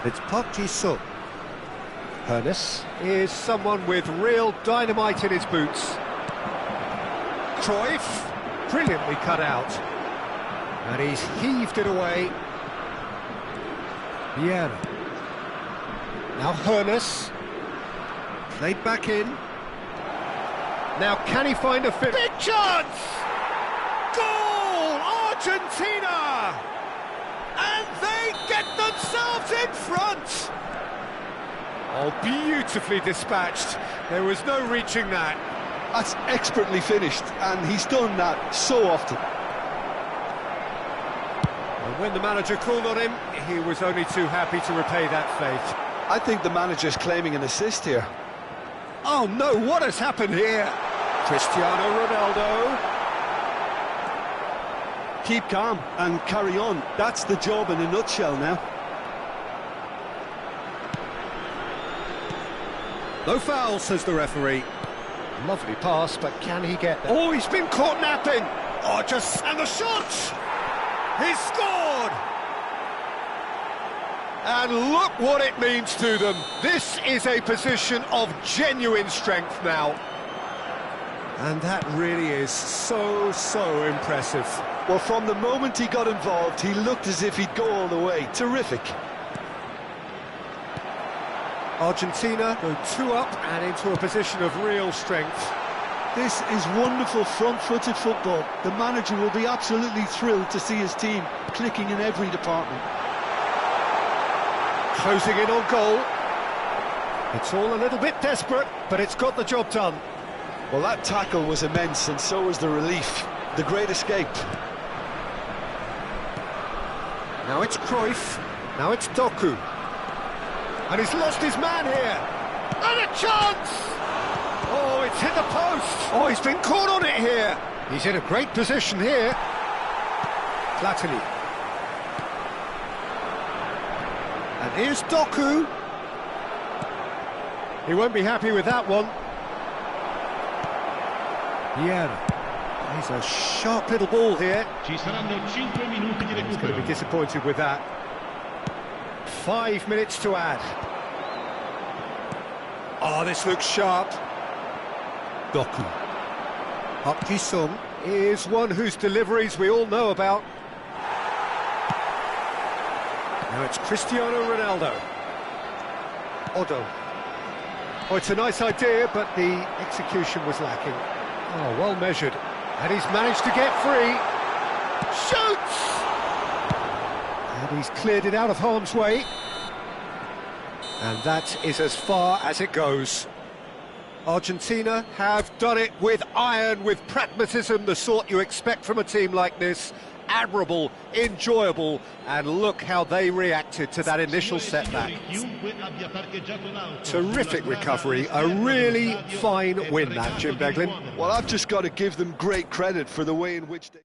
Speaker 1: It's Park Ji-sung. Hernes is someone with real dynamite in his boots. Cruyff, brilliantly cut out. And he's heaved it away. Vieira. Now Hernes. Played back in. Now can he find a fit? Big chance! Goal! Argentina! And they get themselves in front! Oh, beautifully dispatched. There was no reaching that.
Speaker 2: That's expertly finished, and he's done that so often.
Speaker 1: And when the manager called on him, he was only too happy to repay that faith.
Speaker 2: I think the manager's claiming an assist here.
Speaker 1: Oh no, what has happened here? Cristiano Ronaldo.
Speaker 2: Keep calm and carry on. That's the job in a nutshell now.
Speaker 1: No foul, says the referee. Lovely pass, but can he get there? Oh, he's been caught napping. Oh, and the shot! He's scored! And look what it means to them. This is a position of genuine strength now. And that really is so impressive.
Speaker 2: Well, from the moment he got involved, he looked as if he'd go all the way. Terrific.
Speaker 1: Argentina go 2 up and into a position of real strength.
Speaker 2: This is wonderful front-footed football. The manager will be absolutely thrilled to see his team clicking in every department.
Speaker 1: Closing in on goal. It's all a little bit desperate, but it's got the job done.
Speaker 2: Well, that tackle was immense, and so was the relief. The great escape.
Speaker 1: Now it's Cruyff. Now it's Doku. And he's lost his man here. And a chance! Oh, it's hit the post. Oh, he's been caught on it here. He's in a great position here. Platini. And here's Doku. He won't be happy with that one. Vieira. He's a sharp little ball here.
Speaker 3: Ci saranno 5 minuti di
Speaker 1: He's going to
Speaker 3: recupero.
Speaker 1: be disappointed with that. 5 minutes to add. Oh, this looks sharp. Doku. Park Ji-sung is one whose deliveries we all know about. Now it's Cristiano Ronaldo. Odo. Oh, it's a nice idea, but the execution was lacking. Oh, well measured. And he's managed to get free. Shoots! And he's cleared it out of harm's way. And that is as far as it goes. Argentina have done it with iron, with pragmatism, the sort you expect from a team like this. Admirable, enjoyable, and look how they reacted to that initial setback. Terrific recovery, a really fine win that, Jim Beglin.
Speaker 2: Well, I've just got to give them great credit for the way in which they...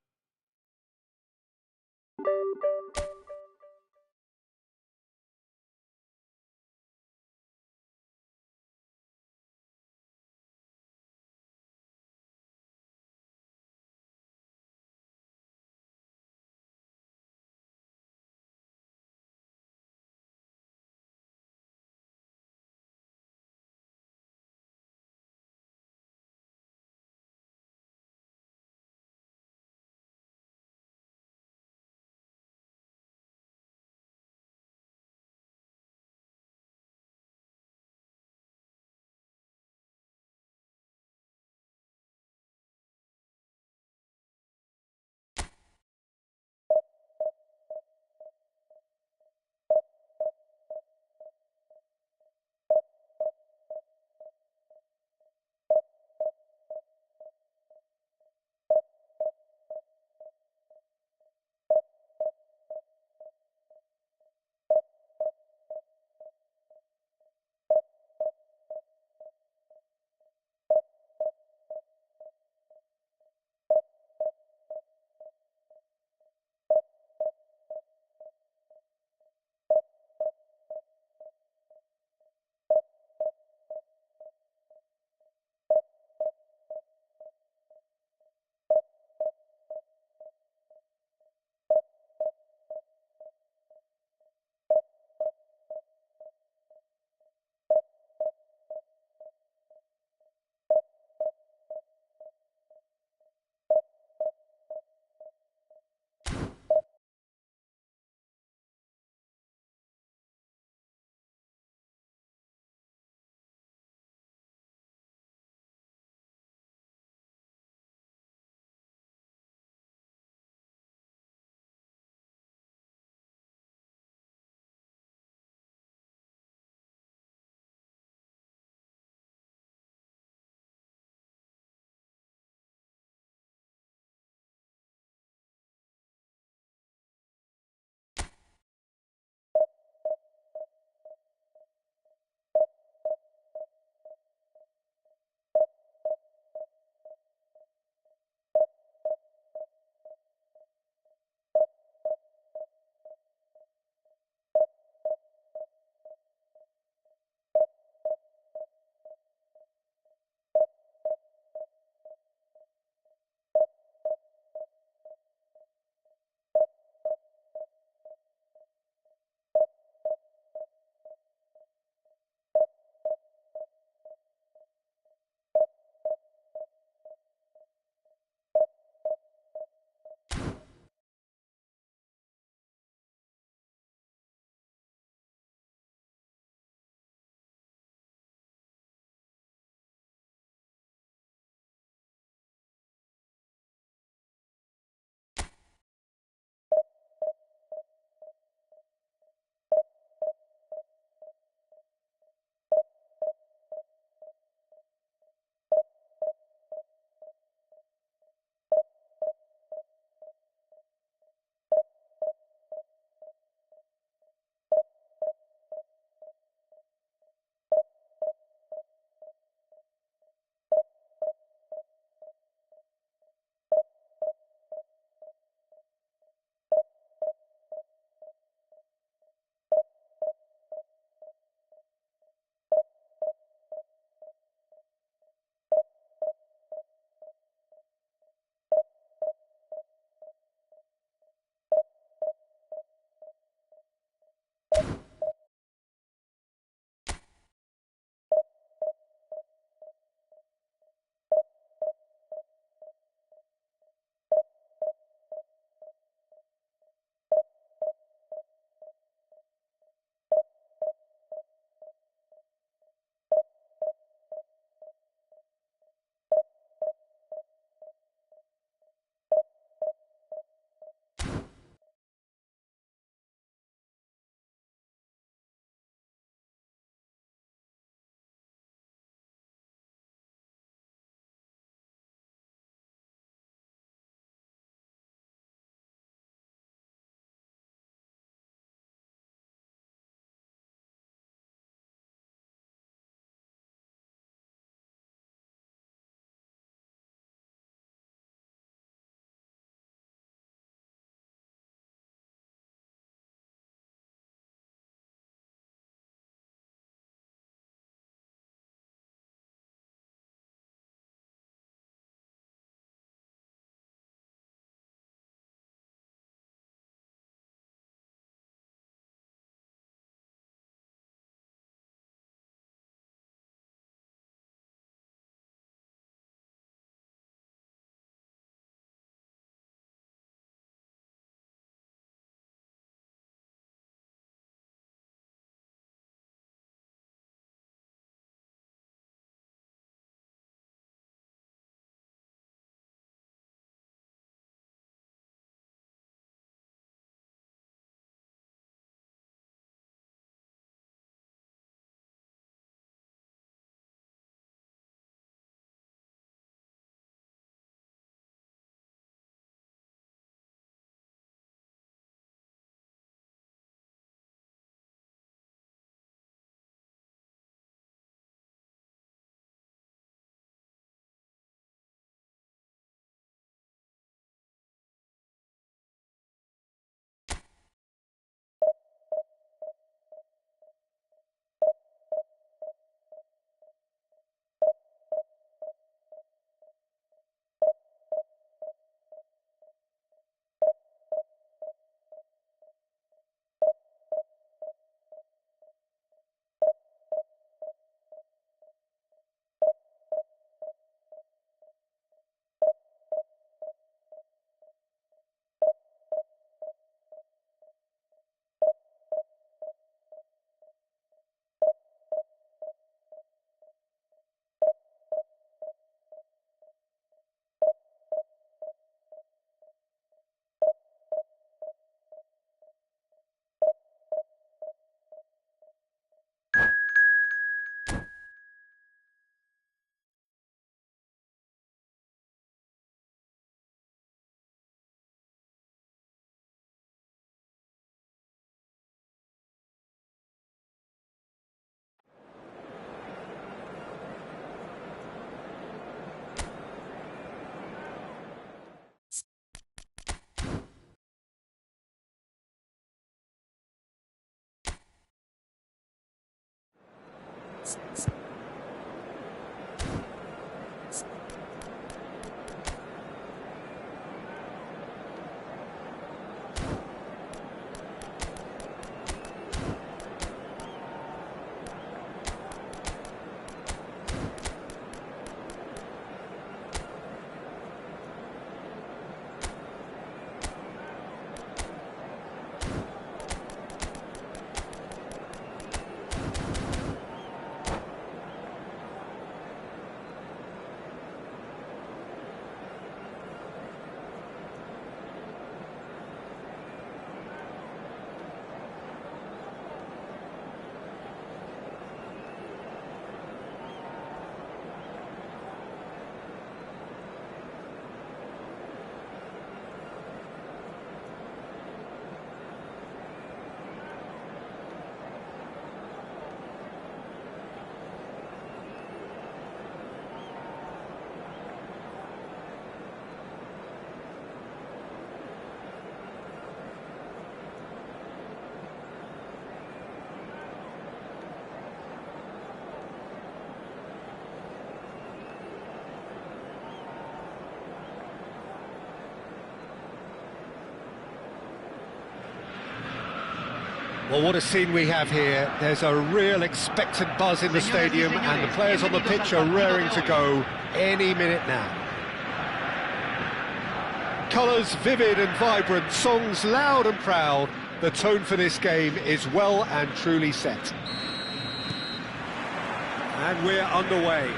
Speaker 1: Well, what a scene we have here. There's a real expectant buzz in the stadium, and the players on the pitch are raring to go any minute now. Colours vivid and vibrant, songs loud and proud. The tone for this game is well and truly set. And we're underway.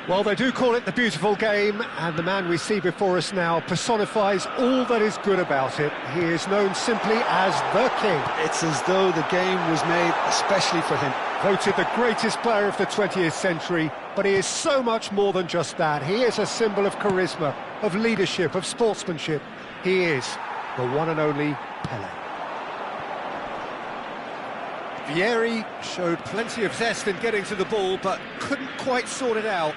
Speaker 1: Well, they do call it the beautiful game, and the man we see before us now personifies all that is good about it. He is known simply as the King.
Speaker 2: It's as though the game was made especially for him.
Speaker 1: Voted the greatest player of the 20th century, but he is so much more than just that. He is a symbol of charisma, of leadership, of sportsmanship. He is the one and only Pelé. Vieri showed plenty of zest in getting to the ball, but couldn't quite sort it out.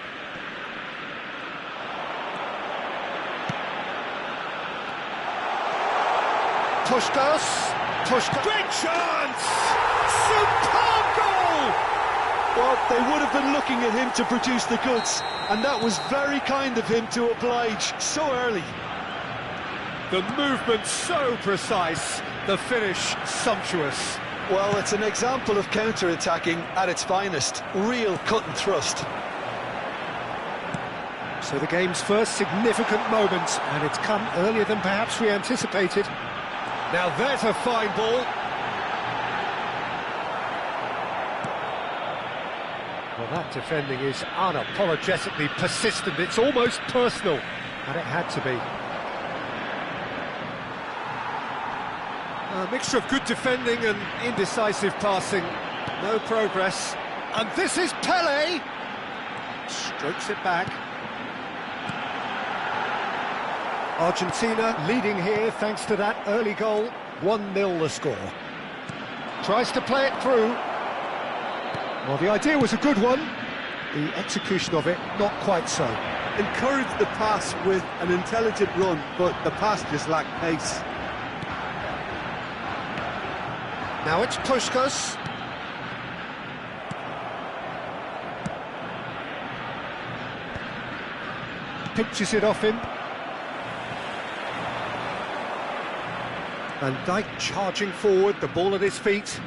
Speaker 1: Puskás, great chance! Superb goal!
Speaker 2: Well, they would have been looking at him to produce the goods, and that was very kind of him to oblige so early.
Speaker 1: The movement so precise, the finish sumptuous.
Speaker 2: Well, it's an example of counter-attacking at its finest. Real cut and thrust.
Speaker 1: So the game's first significant moment, and it's come earlier than perhaps we anticipated. Now there's a fine ball. Well, that defending is unapologetically persistent. It's almost personal, and it had to be. A mixture of good defending and indecisive passing. No progress. And this is Pelé. Strokes it back. Argentina leading here thanks to that early goal. 1-0 the score. Tries to play it through. Well, the idea was a good one. The execution of it, not quite so.
Speaker 5: Encouraged the pass with an intelligent run, but the pass just lacked pace.
Speaker 1: Now it's Puskás. Pinches it off him. Van Dijk charging forward, the ball at his feet.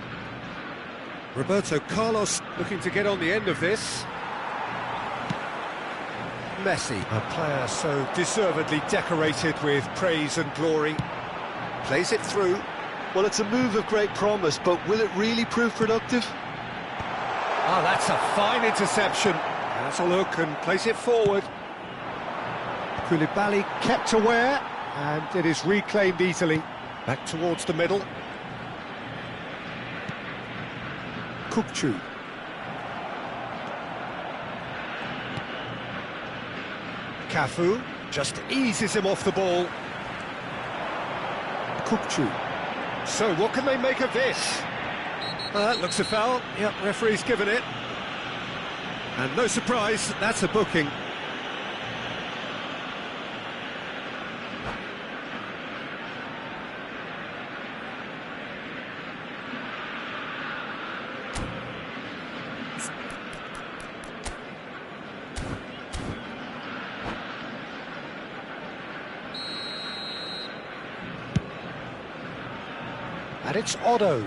Speaker 1: Roberto Carlos looking to get on the end of this. Messi, a player so deservedly decorated with praise and glory. Plays it through.
Speaker 2: Well, it's a move of great promise, but will it really prove productive?
Speaker 1: Ah, that's a fine interception. Has a look and plays it forward. 쿨리발리 kept aware, and it is reclaimed easily. Back towards the middle. Kukçu. Cafu just eases him off the ball. Kukçu. So what can they make of this? That looks a foul. Yep, referee's given it. And no surprise, that's a booking. And it's Otto.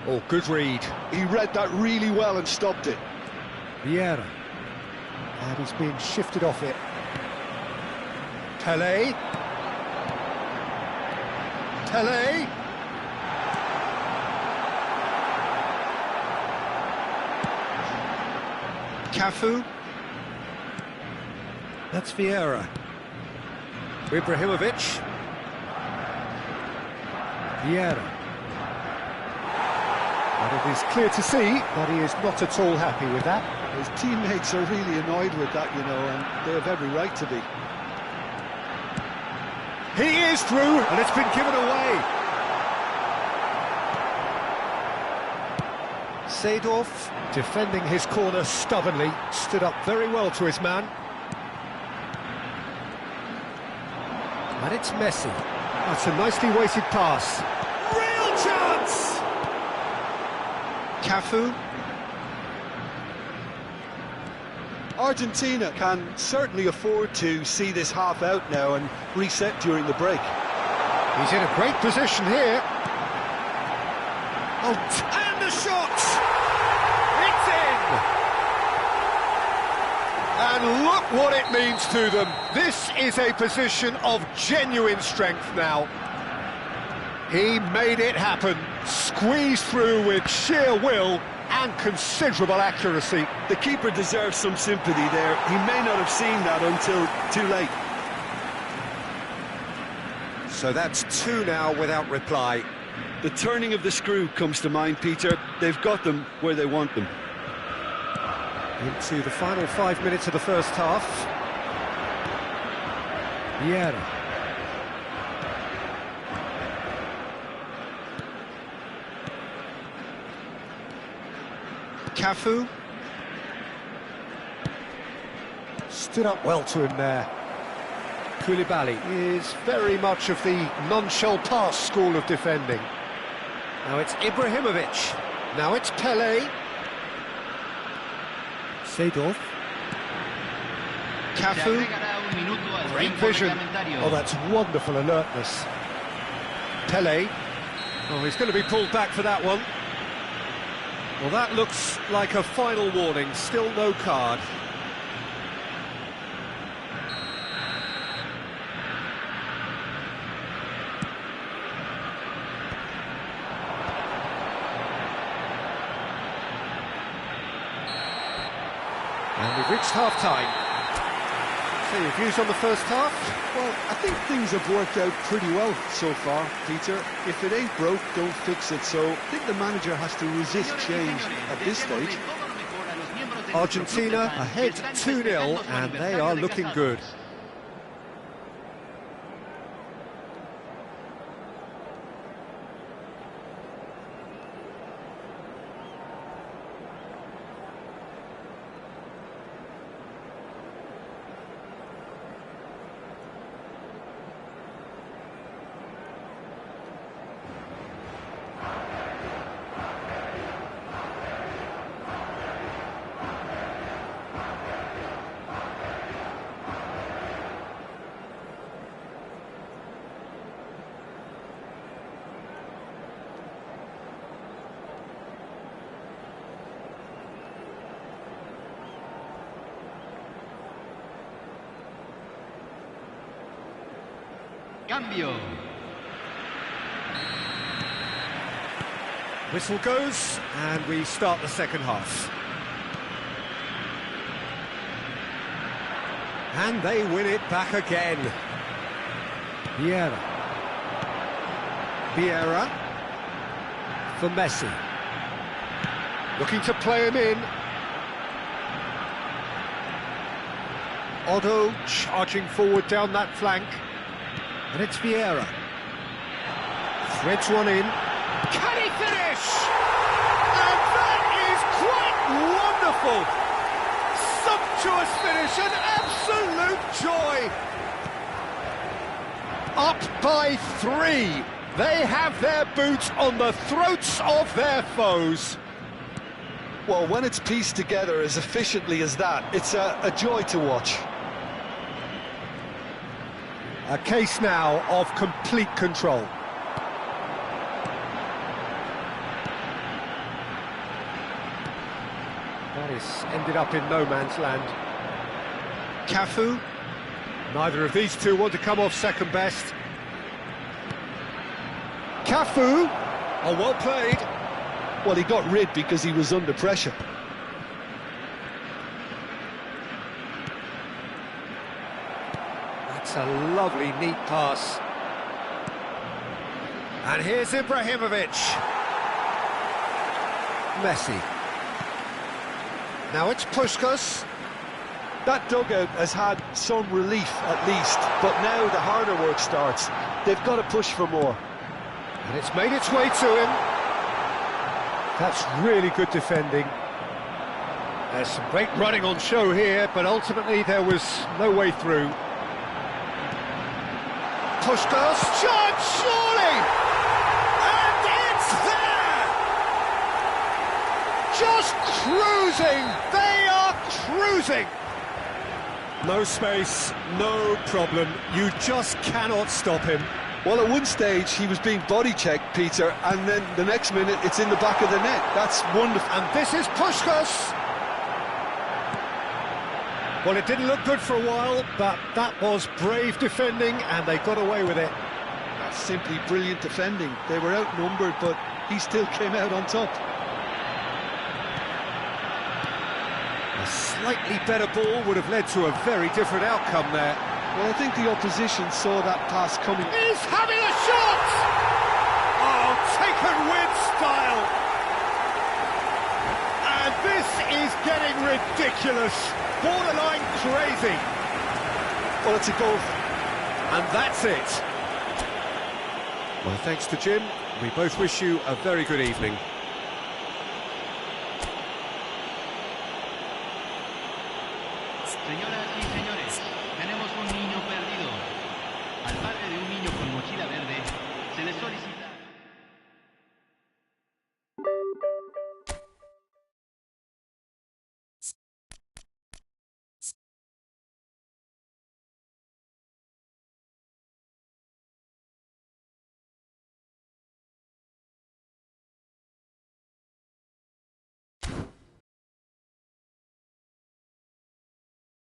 Speaker 1: Oh, good read.
Speaker 2: He read that really well and stopped it.
Speaker 1: Vieira. And he's being shifted off it. Tele. Tele. Cafu. That's Vieira. Ibrahimovic. Vieira. And it is clear to see that he is not at all happy with that.
Speaker 2: His teammates are really annoyed with that, you know, and they have every right to be.
Speaker 1: He is through, and it's been given away. Seedorf, defending his corner stubbornly, stood up very well to his man. And it's Messi. That's a nicely weighted pass. Real chance! Cafu.
Speaker 2: Argentina can certainly afford to see this half out now and reset during the break.
Speaker 1: He's in a great position here. Oh, and the shot! It's in! And look what it means to them. This is a position of genuine strength now. He made it happen, squeezed through with sheer will and considerable accuracy.
Speaker 2: The keeper deserves some sympathy there. He may not have seen that until too late.
Speaker 1: So that's two now without reply.
Speaker 2: The turning of the screw comes to mind, Peter. They've got them where they want them.
Speaker 1: Into the final 5 minutes of the first half. Vieira. Cafu. Stood up well to him there. 쿨리발리 is very much of the non-shall-pass school of defending. Now it's Ibrahimovic. Now it's Pele. Seedorf. Cafu. Great vision. Oh, that's wonderful alertness. Pele. Oh, he's going to be pulled back for that one. Well, that looks like a final warning. Still no card. And we've reached half-time. So your views on the first half?
Speaker 2: Well, I think things have worked out pretty well so far, Peter. If it ain't broke, don't fix it. So I think the manager has to resist change at this stage.
Speaker 1: Argentina ahead 2-0, and they are looking good.
Speaker 4: Cambio.
Speaker 1: Whistle goes, and we start the second half. And they win it back again. Vieira. Vieira for Messi. Looking to play him in. Otto charging forward down that flank. And it's Vieira. Threads one in. Can he finish? And that is quite wonderful. Sumptuous finish, an absolute joy. Up by 3. They have their boots on the throats of their foes.
Speaker 2: Well, when it's pieced together as efficiently as that, it's a joy to watch.
Speaker 1: A case now of complete control. This ended up in no man's land. Cafu. Neither of these two want to come off second best. Cafu. Oh, well played.
Speaker 2: Well, he got rid because he was under pressure.
Speaker 1: That's a lovely, neat pass. And here's Ibrahimovic. Messi. Now it's Puskas.
Speaker 2: That dugout has had some relief at least, but now the harder work starts. They've got to push for more.
Speaker 1: And it's made its way to him. That's really good defending. There's some great running on show here, but ultimately there was no way through. Puskas, chance, surely! And it's there! Just cruising! They are cruising! No space, no problem. You just cannot stop him.
Speaker 2: Well, at one stage he was being body checked, Peter, and then the next minute it's in the back of the net. That's wonderful.
Speaker 1: And this is Puskas. Well, it didn't look good for a while, but that was brave defending, and they got away with it.
Speaker 2: That's simply brilliant defending. They were outnumbered, but he still came out on top.
Speaker 1: A slightly better ball would have led to a very different outcome there.
Speaker 2: Well, I think the opposition saw that pass coming.
Speaker 1: He's having a shot! Oh, taken with style! And this is getting ridiculous. Borderline crazy.
Speaker 2: Well, it's a goal.
Speaker 1: And that's it. Well, thanks to Jim. We both wish you a very good evening.